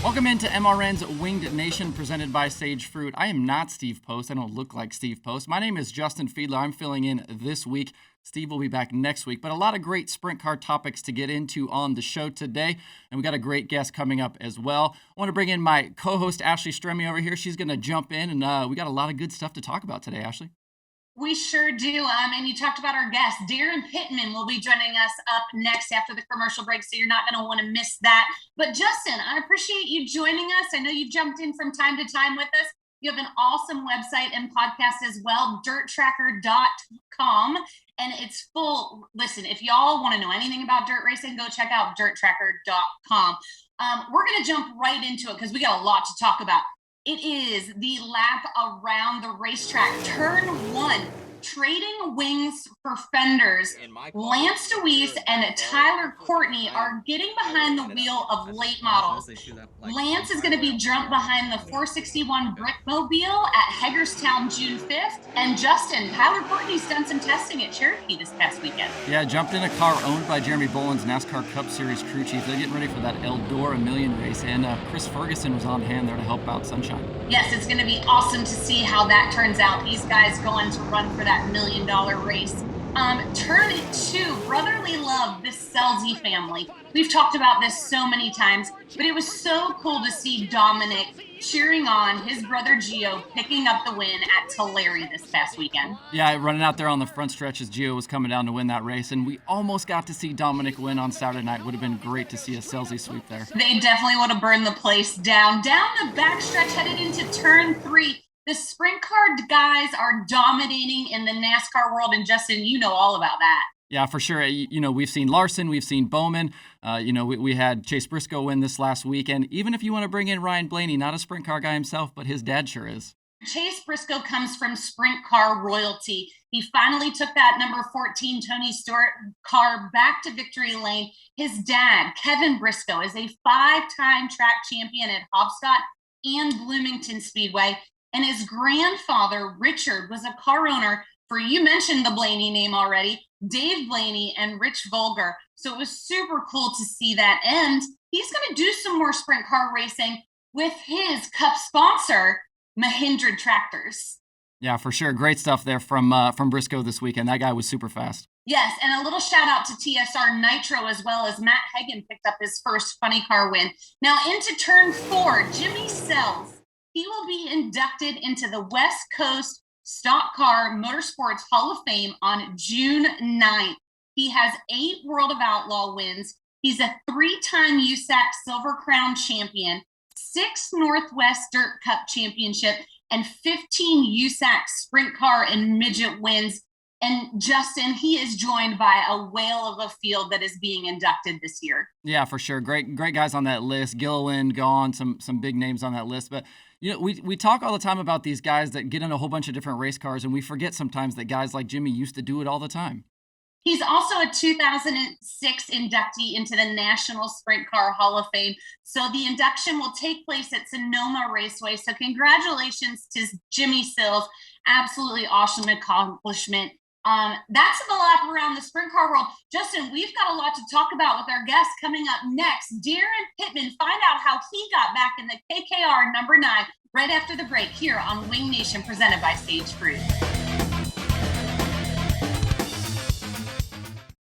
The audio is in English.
Welcome into MRN's Winged Nation presented by Sage Fruit. I am not Steve Post. I don't look like Steve Post. My name is Justin Fiedler. I'm filling in this week. Steve will be back next week, but a lot of great sprint car topics to get into on the show today, and we got a great guest coming up as well. I want to bring in my co-host Ashley Stremme over here. She's going to jump in, and we got a lot of good stuff to talk about today, Ashley. We sure do. And you talked about our guest, Darren Pittman, will be joining us up next after the commercial break, so you're not going to want to miss that. But Justin, I appreciate you joining us. I know you've jumped in from time to time with us. You have an awesome website and podcast as well, dirttracker.com. And it's full. Listen, if y'all want to know anything about dirt racing, go check out dirttracker.com. We're going to jump right into it because we got a lot to talk about. It is the lap around the racetrack, turn one, trading wings for fenders. Lance Dewease and Tyler Courtney are getting behind the wheel of late models. Lance is going to be jumped behind the 461 Brickmobile at Hagerstown June 5th. And Justin, Tyler Courtney's done some testing at Cherokee this past weekend. Yeah, jumped in a car owned by Jeremy Boland's NASCAR Cup Series crew chief. They're getting ready for that Eldora Million race, and Chris Ferguson was on hand there to help out Sunshine. Yes, it's going to be awesome to see how that turns out. These guys going to run for that $1 million race. Turn it to brotherly love, this Sills family. We've talked about this so many times, but it was so cool to see Dominic cheering on his brother Gio picking up the win at Tulare this past weekend. Yeah, running out there on the front stretch as Gio was coming down to win that race, and we almost got to see Dominic win on Saturday night. Would have been great to see a Silsy sweep there. They definitely would have burned the place down. Down the backstretch headed into turn 3. The sprint car guys are dominating in the NASCAR world, and Justin, you know all about that. Yeah, for sure. You know, we've seen Larson, we've seen Bowman. We had Chase Briscoe win this last week, and even if you want to bring in Ryan Blaney, not a sprint car guy himself, but his dad sure is. Chase Briscoe comes from sprint car royalty. He finally took that number 14 Tony Stewart car back to victory lane. His dad, Kevin Briscoe, is a 5-time track champion at Hopscotch and Bloomington Speedway. And his grandfather, Richard, was a car owner for, you mentioned the Blaney name already, Dave Blaney and Rich Volger. So it was super cool to see that. And he's going to do some more sprint car racing with his Cup sponsor, Mahindra Tractors. Yeah, for sure. Great stuff there from Briscoe this weekend. That guy was super fast. Yes, and a little shout out to TSR Nitro as well, as Matt Hagan picked up his first funny car win. Now into turn 4, Jimmy Sills. He will be inducted into the West Coast Stock Car Motorsports Hall of Fame on June 9th. He has 8 World of Outlaw wins. He's a 3-time USAC Silver Crown champion, 6 Northwest Dirt Cup championship, and 15 USAC Sprint Car and Midget wins. And Justin, he is joined by a whale of a field that is being inducted this year. Yeah, for sure. Great guys on that list. Gilliland, Gone, some big names on that list. But you know, we talk all the time about these guys that get in a whole bunch of different race cars, and we forget sometimes that guys like Jimmy used to do it all the time. He's also a 2006 inductee into the National Sprint Car Hall of Fame. So the induction will take place at Sonoma Raceway. So congratulations to Jimmy Sills. Absolutely awesome accomplishment. That's the lap around the sprint car world. Justin, we've got a lot to talk about with our guest coming up next. Darren Pittman, find out how he got back in the KKR number 9 right after the break here on Wing Nation presented by Sage Fruit.